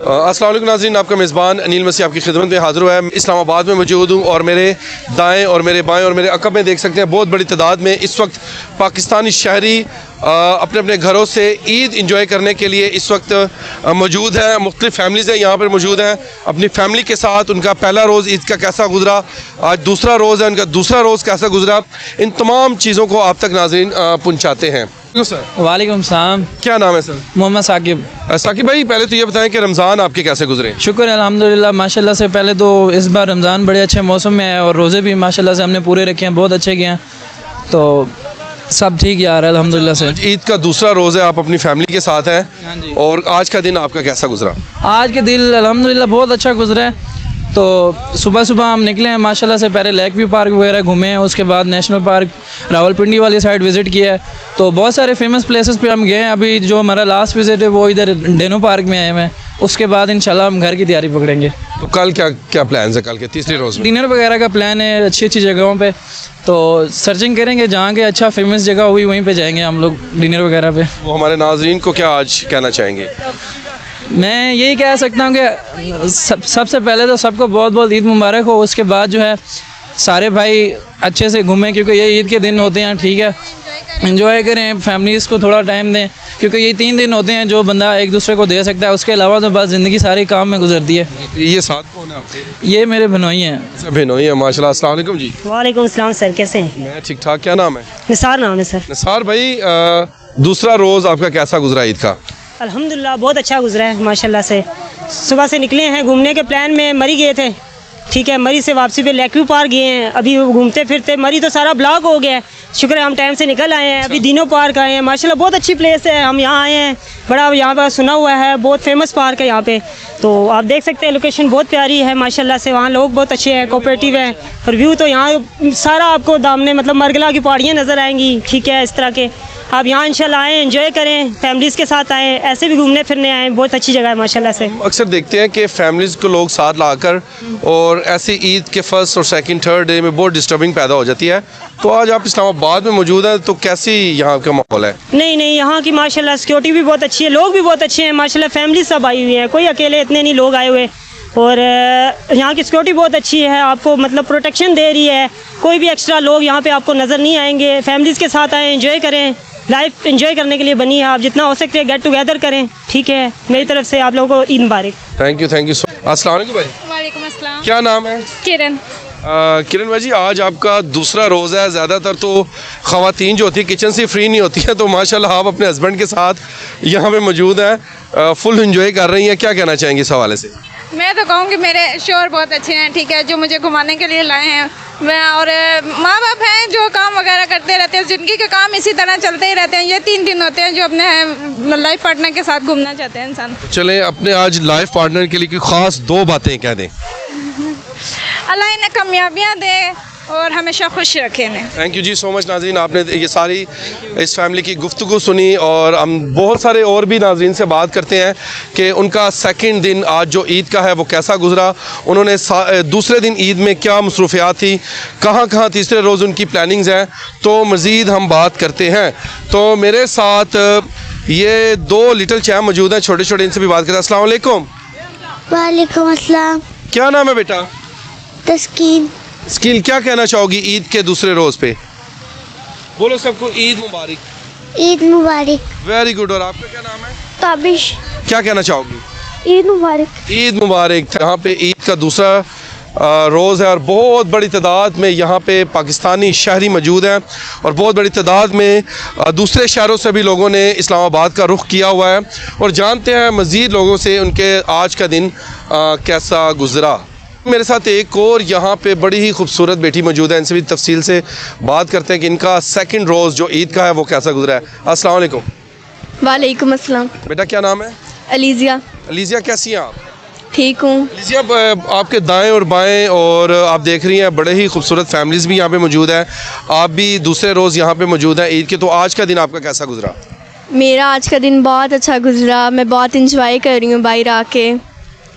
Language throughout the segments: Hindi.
अस्सलाम वालेकुम नाज़रीन, आपका मेज़बान अनिल मसीह आपकी खिदमत में हाज़िर हुआ है। इस्लामाबाद में मौजूद हूँ और मेरे दाएं और मेरे बाएं और मेरे अक़ब में देख सकते हैं बहुत बड़ी तादाद में इस वक्त पाकिस्तानी शहरी अपने अपने घरों से ईद इंजॉय करने के लिए इस वक्त मौजूद हैं। मुख्तलिफ़ फैमिलीज़ हैं यहाँ पर मौजूद हैं अपनी फैमिली के साथ। उनका पहला रोज़ ईद का कैसा गुजरा, आज दूसरा रोज़ है, उनका दूसरा रोज़ कैसा गुजरा, इन तमाम चीज़ों को आप तक नाज़रीन पहुँचाते हैं। सर वालेकुम सलाम। क्या नाम है सर? मोहम्मद साकिब। साकिब भाई, पहले तो ये बताएं कि रमज़ान आपके कैसे गुजरे? शुक्र है अल्हम्दुलिल्लाह माशाल्लाह से। पहले तो इस बार रमज़ान बड़े अच्छे मौसम में है और रोज़े भी माशाल्लाह से हमने पूरे रखे हैं, बहुत अच्छे किए हैं, तो सब ठीक यार है अल्हम्दुलिल्लाह से। ईद का दूसरा रोज़ है, आप अपनी फैमिली के साथ हैं, हाँ जी। और आज का दिन आपका कैसा गुजरा? आज के दिन अल्हम्दुलिल्लाह बहुत अच्छा गुजरा है। तो सुबह सुबह हम निकले हैं माशाल्लाह से, पहले लेक व्यू पार्क वगैरह घूमे हैं, उसके बाद नेशनल पार्क रावलपिंडी वाली साइड विज़िट किया है। तो बहुत सारे फेमस प्लेसेस पे हम गए हैं। अभी जो हमारा लास्ट विज़िट है वो इधर डेनो पार्क में आए हैं। उसके बाद इंशाल्लाह हम घर की तैयारी पकड़ेंगे। तो कल क्या क्या प्लान है? कल के तीसरे रोज़ में डिनर वगैरह का प्लान है अच्छी अच्छी जगहों पे, तो सर्चिंग करेंगे जहाँ के अच्छा फेमस जगह हुई वहीं पे जाएंगे हम लोग डिनर वगैरह पे। वो हमारे नाजरीन को क्या आज कहना चाहेंगे? मैं यही कह सकता हूँ कि सबसे पहले तो सबको बहुत बहुत ईद मुबारक हो। उसके बाद जो है सारे भाई अच्छे से घूमें, क्योंकि ये ईद के दिन होते हैं, ठीक है, एंजॉय करें, फैमिलीज़ को थोड़ा टाइम दें, क्योंकि ये 3 दिन होते हैं जो बंदा एक दूसरे को दे सकता है। उसके अलावा तो बस ज़िंदगी सारी काम में गुजरती है। ये साथ कौन है आपके? ये मेरे बहनोई हैं। बहनोई है माशाल्लाह। अस्सलाम वालेकुम जी। वालेकुम अस्सलाम सर, कैसे हैं? मैं ठीक ठाक। क्या नाम है? निसार नाम है सर। निसार भाई, दूसरा रोज़ आपका कैसा गुजरा ईद का? अल्हम्दुलिल्लाह बहुत अच्छा गुजरा है माशाल्लाह से। सुबह से निकले हैं घूमने के प्लान में, मरी गए थे, ठीक है, मरी से वापसी पे लेक व्यू पार्क गए हैं। अभी घूमते फिरते मरी तो सारा ब्लॉक हो गया है, शुक्र है हम टाइम से निकल आए हैं। अभी दिनों पार्क आए हैं, माशाल्लाह बहुत अच्छी प्लेस है। हम यहाँ आए हैं, बड़ा यहाँ पर सुना हुआ है, बहुत फेमस पार्क है यहाँ पे। तो आप देख सकते हैं लोकेशन बहुत प्यारी है माशाल्लाह से। वहाँ लोग बहुत अच्छे हैं, कोऑपरेटिव हैं, और व्यू तो यहाँ सारा आपको दामने मतलब मरगला की पहाड़ियाँ नज़र आएंगी, ठीक है। इस तरह के आप यहाँ इंशाल्लाह आएँ, एंजॉय करें, फैमिलीज़ के साथ आएँ, ऐसे भी घूमने फिरने आएँ, बहुत अच्छी जगह है माशाल्लाह से। अक्सर देखते हैं कि फैमिलीज़ को लोग साथ लाकर और ऐसी ईद के फर्स्ट और सेकंड थर्ड डे में बहुत डिस्टर्बिंग पैदा हो जाती है। तो आज आप इस्लामाबाद में मौजूद हैं, तो कैसी यहाँ का माहौल है? नहीं, यहाँ की माशाल्लाह सिक्योरिटी भी बहुत अच्छी है, लोग भी बहुत अच्छे हैं माशाल्लाह, फैमिली सब आई हुई है, कोई अकेले इतने नहीं लोग आए हुए। और यहाँ की सिक्योरिटी बहुत अच्छी है, आपको मतलब प्रोटेक्शन दे रही है, कोई भी एक्स्ट्रा लोग यहाँ पे आपको नज़र नहीं आएंगे। फैमिलीज़ के साथ आएँ, एंजॉय करें, लाइफ एंजॉय करने के लिए बनी है, आप जितना हो सकते हैं गेट टुगेदर करें, ठीक है। मेरी तरफ से आप लोगों को ईद मुबारक। Thank you so. अस्सलाम वालेकुम भाई। वालेकुम अस्सलाम। क्या नाम है? किरण। किरण भाई जी, आज आपका दूसरा रोज़ है। ज़्यादातर तो ख़वातीन जो होती है किचन से फ्री नहीं होती है, तो माशाल्लाह आप अपने हस्बैंड के साथ यहाँ पे मौजूद हैं, फुल इंजॉय कर रही हैं। क्या कहना चाहेंगे इस हवाले से? मैं तो कहूँगी मेरे शोहर बहुत अच्छे हैं, ठीक है, जो मुझे घुमाने के लिए लाए हैं। मैं और माँ बाप हैं जो काम वगैरह करते रहते हैं, ज़िंदगी के काम इसी तरह चलते ही रहते हैं। ये 3 दिन होते हैं जो अपने लाइफ पार्टनर के साथ घूमना चाहते हैं इंसान। चलें, अपने आज लाइफ पार्टनर के लिए कोई ख़ास 2 बातें कह दें। अल्लाह इन्हें कामयाबियाँ दे और हमेशा खुश रखे इन्हें। Thank you ji so much नाज़रीन, आपने ये सारी इस फैमिली की गुफ्तगू सुनी, और हम बहुत सारे और भी नाज़रीन से बात करते हैं कि उनका सेकंड दिन आज जो ईद का है वो कैसा गुजरा, उन्होंने दूसरे दिन ईद में क्या मसरूफियात थी, कहाँ तीसरे रोज़ उनकी प्लानिंग्स हैं, तो मज़ीद हम बात करते हैं। तो मेरे साथ ये 2 लिटिल चैम मौजूद हैं, छोटे छोटे, इनसे भी बात करते हैं। अस्सलाम वालेकुम। वालेकुम अस्सलाम। क्या नाम है बेटा? तस्कीन। स्किल, क्या कहना चाहोगी ईद के दूसरे रोज़ पे? बोलो सबको ईद मुबारक। ईद मुबारक। Very good. और आपका क्या नाम है? ताबिश। क्या कहना चाहोगी? ईद मुबारक। ईद मुबारक। यहाँ पे ईद का दूसरा रोज़ है और बहुत बड़ी तादाद में यहाँ पे पाकिस्तानी शहरी मौजूद हैं, और बहुत बड़ी तादाद में दूसरे शहरों से भी लोगों ने इस्लामाबाद का रुख किया हुआ है, और जानते हैं मज़ीद लोगों से उनके आज का दिन कैसा गुजरा। मेरे साथ एक और यहाँ पे बड़ी ही खूबसूरत बेटी मौजूद है, इनसे भी तफसील से बात करते हैं कि इनका सेकंड रोज़ जो ईद का है वो कैसा गुजरा है। अस्सलाम वालेकुम। वालेकुम अस्सलाम। बेटा क्या नाम है? अलीज़िया। अलीज़िया, कैसी हैं आप? ठीक हूँ। अलीज़िया, आपके दाएं और बाएं और आप देख रही हैं बड़े ही खूबसूरत फैमिलीज़ भी यहाँ पे मौजूद है, आप भी दूसरे रोज़ यहाँ पे मौजूद हैं ईद के, तो आज का दिन आपका कैसा गुजरा? मेरा आज का दिन बहुत अच्छा गुजरा, मैं बहुत इंजॉय कर रही हूँ बाहर आके।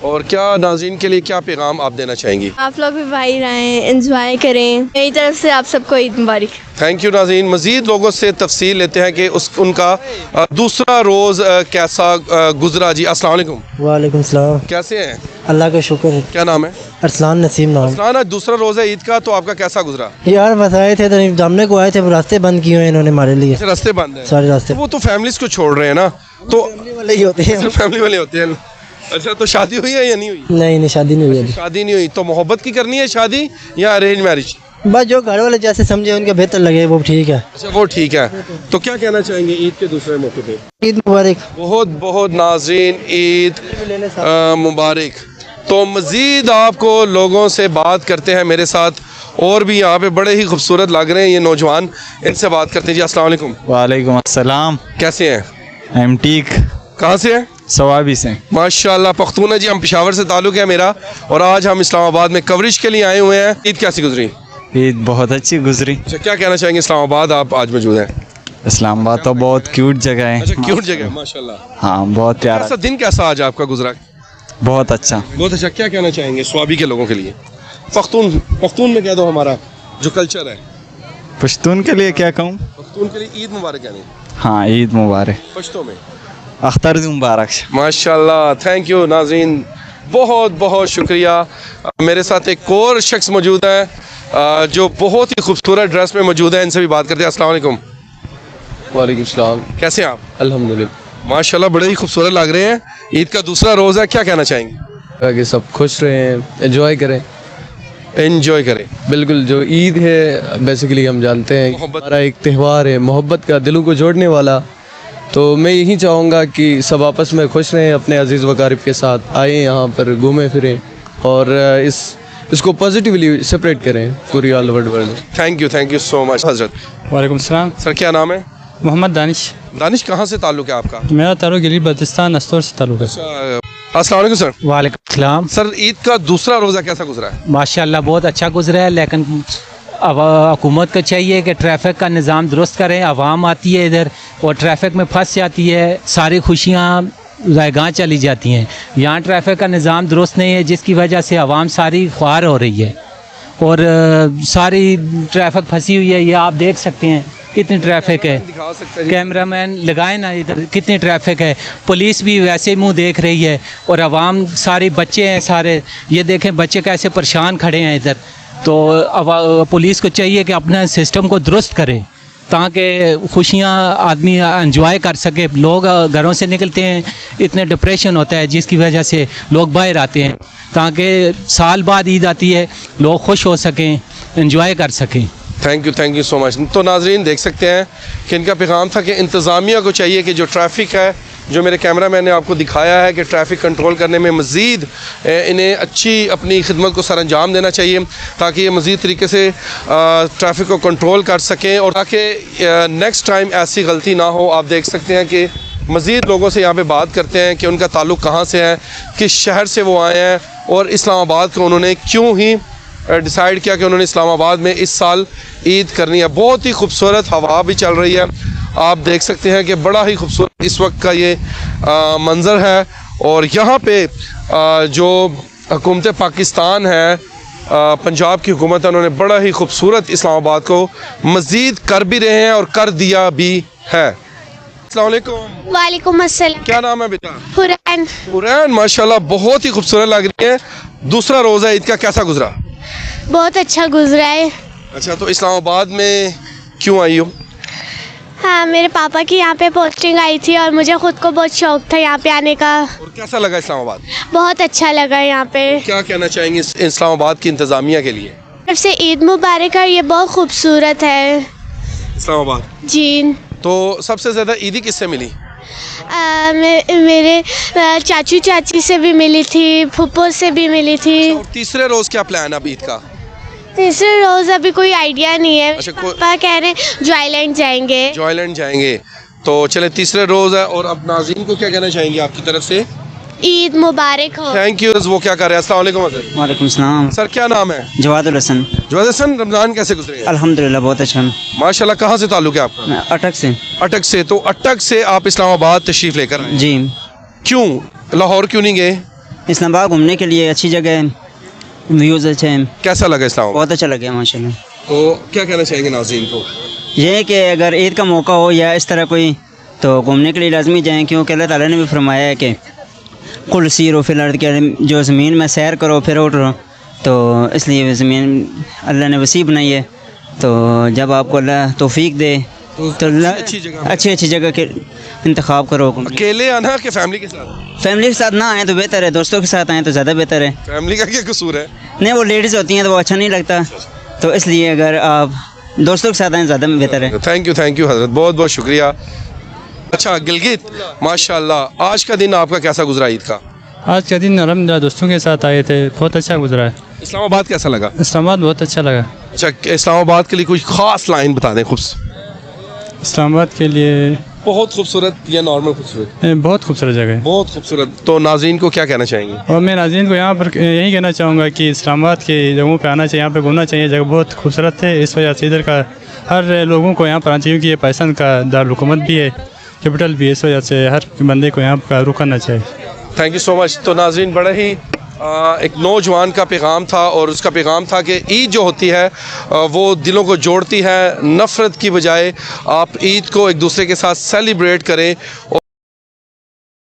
और क्या नाज़रीन के लिए क्या पैगाम आप देना चाहेंगी? आप लोग भी बाहर आएँ, एंजॉय करें। मेरी तरफ से आप सबको ईद मुबारक। थैंक यू नाज़रीन। मज़ीद लोगों से तफसील लेते हैं कि उनका दूसरा रोज़ कैसा गुजरा जी। अस्सलाम वालेकुम। वालेकुम सलाम। कैसे हैं? अल्लाह का शुक्र है। क्या नाम है? अरसलान नसीम नाम। अरसलान, आज दूसरा रोज़ है ईद का, तो आपका कैसा गुजरा? यार बताए थे तो जामने को आए थे, रास्ते बंद किए हैं इन्होंने हमारे लिए, रास्ते बंद हैं सारे रास्ते। वो तो फैमिलीज को छोड़ रहे हैं ना, तो फैमिली वाले ही होते हैं। फैमिली वाले होते हैं। अच्छा, तो शादी हुई है या नहीं हुई? नहीं शादी नहीं हुई अभी। शादी नहीं हुई, तो मोहब्बत की करनी है शादी या अरेंज मैरिज? बस जो घर वाले जैसे समझे उनके बेहतर लगे वो ठीक है। अच्छा, वो ठीक है। तो क्या कहना चाहेंगे ईद के दूसरे मौके पे? ईद मुबारक। बहुत बहुत नाज़रीन, ईद मुबारक। तो मज़ीद आपको लोगों से बात करते हैं, मेरे साथ और भी यहाँ पे बड़े ही खूबसूरत लग रहे हैं ये नौजवान, इनसे बात करते हैं जी। अस्सलाम वालेकुम। वालेकुम अस्सलाम। कैसे हैं? आई एम ठीक। कहाँ से हैं? सवाबी से। माशाल्लाह, पख्तून है जी। हम पेशावर से ताल्लुक़ है मेरा, और आज हम इस्लामाबाद में कवरेज के लिए आए हुए हैं। ईद कैसी गुजरी? ईद बहुत अच्छी गुजरी। अच्छा, क्या कहना चाहेंगे? इस्लामाबाद आप आज मौजूद हैं। इस्लामाबाद तो बहुत क्यूट जगह है। अच्छा, क्यूट जगह है माशाल्लाह। हाँ, बहुत प्यारा। कैसा दिन कैसा आज आपका गुजरा? बहुत अच्छा। बहुत अच्छा। क्या कहना चाहेंगे स्वाबी के लोगों के लिए? पख्तून में कह दो, हमारा जो कल्चर है। पश्तून के लिए क्या कहूँ? पख्तून के लिए ईद मुबारक कहने। हाँ, ईद मुबारक। पश्तो में अख्तर मुबारक। माशाल्लाह, थैंक यू नाज़रीन, बहुत बहुत शुक्रिया। मेरे साथ एक और शख्स मौजूद है जो बहुत ही खूबसूरत ड्रेस में मौजूद है, इनसे भी बात करते हैं। अस्सलाम वालेकुम। वालेकुम सलाम। कैसे हैं आप? अल्हम्दुलिल्लाह। माशाल्लाह, बड़े ही खूबसूरत लग रहे हैं। ईद का दूसरा रोज़ है, क्या कहना चाहेंगे? ताकि सब खुश रहें, एंजॉय करें। एंजॉय करें। बिल्कुल, जो ईद है बेसिकली हम जानते हैं हमारा एक त्यौहार है मोहब्बत का, दिलों को जोड़ने वाला। तो मैं यही चाहूँगा कि सब आपस में खुश रहें, अपने अजीज़ वकारिब के साथ आएँ, यहाँ पर घूमें फिरें और इसको पॉजिटिवली सेपरेट करें पूरी ऑल वर्ल्ड में। थैंक यू सो मच हजरत। वालेकुम सलाम। सर, क्या नाम है? मोहम्मद दानिश। दानिश, कहाँ से ताल्लुक़ है आपका? मेरा ताल्लुक गिली बल्तिस्तान नस्तौर से ताल्लुक है। अस्सलाम वालेकुम सर। वालेकुम सलाम। सर, ईद का दूसरा रोज़ा कैसा गुजरा है? माशाल्लाह बहुत अच्छा गुजरा है, लेकिन अब हुकूमत को चाहिए कि ट्रैफिक का निज़ाम दुरुस्त करें। आवाम आती है इधर और ट्रैफिक में फंस जाती है, सारी खुशियाँ ज़ायगाह चली जाती हैं। यहाँ ट्रैफिक का निज़ाम दुरुस्त नहीं है, जिसकी वजह से आवाम सारी ख्वार हो रही है और सारी ट्रैफिक फंसी हुई है। ये आप देख सकते हैं कितनी ट्रैफिक है। कैमरामैन लगाए ना इधर, कितनी ट्रैफिक है। पुलिस भी वैसे मुंह देख रही है और आवाम सारे बच्चे हैं सारे, ये देखें बच्चे कैसे परेशान खड़े हैं इधर। तो अब पुलिस को चाहिए कि अपना सिस्टम को दुरुस्त करे ताकि खुशियाँ आदमी एंजॉय कर सके। लोग घरों से निकलते हैं, इतने डिप्रेशन होता है जिसकी वजह से लोग बाहर आते हैं, ताकि साल बाद ईद आती है, लोग खुश हो सकें, एंजॉय कर सकें। Thank you so much. तो नाजरीन देख सकते हैं कि इनका पैगाम था कि इंतज़ामिया को चाहिए कि जो ट्रैफिक है, जो मेरे कैमरा मैन ने आपको दिखाया है कि ट्रैफिक कंट्रोल करने में मज़ीद इन्हें अच्छी अपनी खिदमत को सर अंजाम देना चाहिए, ताकि ये मज़ीद तरीके से ट्रैफिक को कंट्रोल कर सकें और ताकि नेक्स्ट टाइम ऐसी गलती ना हो। आप देख सकते हैं कि मज़ीद लोगों से यहाँ पे बात करते हैं कि उनका ताल्लुक़ कहाँ से है, किस शहर से वो आए हैं और इस्लामाबाद को उन्होंने क्यों ही डिसाइड किया कि उन्होंने इस्लामाबाद में इस साल ईद करनी है। बहुत ही खूबसूरत हवा भी चल रही है, आप देख सकते हैं कि बड़ा ही खूबसूरत इस वक्त का ये मंज़र है। और यहाँ पे जो हुकूमत पाकिस्तान है, पंजाब की हुकूमत है, उन्होंने बड़ा ही खूबसूरत इस्लामाबाद को मज़ीद कर भी रहे हैं और कर दिया भी है। अस्सलाम वालेकुम। वालेकुम अस्सलाम। क्या नाम है बेटा? हुरैन। हुरैन, माशाल्लाह बहुत ही खूबसूरत लग रही है। दूसरा रोज़ा ईद का कैसा गुजरा? बहुत अच्छा गुजरा है। अच्छा, तो इस्लामाबाद में क्यों आई हो? हाँ, मेरे पापा की यहाँ पे पोस्टिंग आई थी और मुझे खुद को बहुत शौक था यहाँ पे आने का। और कैसा लगा इस्लामाबाद? बहुत अच्छा लगा यहाँ पे। क्या कहना चाहेंगे इस्लामाबाद की इंतज़ामिया के लिए? तरफ से ईद मुबारक है, ये बहुत खूबसूरत है इस्लामाबाद जी। तो सबसे ज़्यादा ईदी किससे मिली? मेरे चाचू चाची से भी मिली थी, फूफो से भी मिली थी। और तीसरे रोज़ क्या प्लान है अब ईद का? तीसरे रोज अभी कोई आइडिया नहीं है। अच्छा, पापा कह रहे हैं जॉयलैंड जाएंगे। जॉयलैंड जाएंगे, तो चले तीसरे रोज़ है। और अब नाज़रीन को क्या कहना चाहेंगे आपकी तरफ से? ईद मुबारक हो। Thank you. वो क्या कर रहे हैं? अस्सलाम वालेकुम हज़रत। वालेकुम सलाम। सर, क्या नाम है? जवादुल हसन। जवाद हसन, रमज़ान कैसे गुजरे? अल्हम्दुलिल्लाह बहुत अच्छा। माशाल्लाह। कहाँ से ताल्लुक़ है आपका? मैं अटक से। अटक से। तो अटक से आप इस्लामाबाद तशरीफ़ लेकर आए जी। क्यों? लाहौर क्यों नहीं गए? इस्लामाबाद घूमने के लिए अच्छी जगह है, व्यूज़ अच्छे हैं, कैसा लगा इस्लामाबाद? बहुत अच्छा लगे माशाल्लाह। तो क्या कहना चाहेंगे नाज़रीन को? ये है कि अगर ईद का मौका हो या इस तरह कोई तो घूमने के लिए लाजमी जाएँ, क्योंकि अल्लाह ताला ने भी फरमाया है कि कुल सीरो फिल अर्द के, जो ज़मीन में सैर करो फिर उठ रहो, तो इसलिए ज़मीन अल्लाह ने वसी बनाई है। तो जब आपको अल्लाह तौफीक दे तो अच्छी जगह के इंतखाब करो। अकेले आना कि फैमिली के साथ? फैमिली के साथ ना आए तो बेहतर है, दोस्तों के साथ आए तो ज़्यादा बेहतर है। फैमिली का क्या कसूर है? नहीं, वो लेडीज़ होती हैं तो वो अच्छा नहीं लगता, तो इसलिए अगर आप दोस्तों के साथ आए ज़्यादा बेहतर है। थैंक यू हज़रत, बहुत बहुत शुक्रिया। अच्छा गिलगित, माशाल्लाह, आज का दिन आपका कैसा गुजरा ईद का? आज का दिन अलहमदिल्ला दोस्तों के साथ आए थे, बहुत अच्छा गुजरा है। इस्लामाबाद कैसा लगा? इस्लामाबाद बहुत अच्छा लगा। अच्छा, इस्लामाबाद के लिए कुछ खास लाइन बता दें। इस्लामाबाद के लिए बहुत खूबसूरत या नॉर्मल खूबसूरत? बहुत खूबसूरत जगह है, बहुत खूबसूरत। तो नाज़रीन को क्या कहना चाहेंगे? और मैं नाज़रीन को यहाँ पर यही कहना चाहूँगा कि इस्लामाबाद के जगहों पे आना चाहिए, यहाँ पे घूमना चाहिए, जगह बहुत खूबसूरत है। इस वजह से इधर का हर लोगों को यहाँ पर आना चाहिए, क्योंकि ये पाकिस्तान का दारुलहुकूमत भी है, कैपिटल भी है, इस वजह से हर बंदे को यहाँ पर रुक करना चाहिए। Thank you so much. तो नाज़रीन, बड़ा ही एक नौजवान का पैगाम था, और उसका पैगाम था कि ईद जो होती है वो दिलों को जोड़ती है। नफ़रत की बजाय आप ईद को एक दूसरे के साथ सेलिब्रेट करें।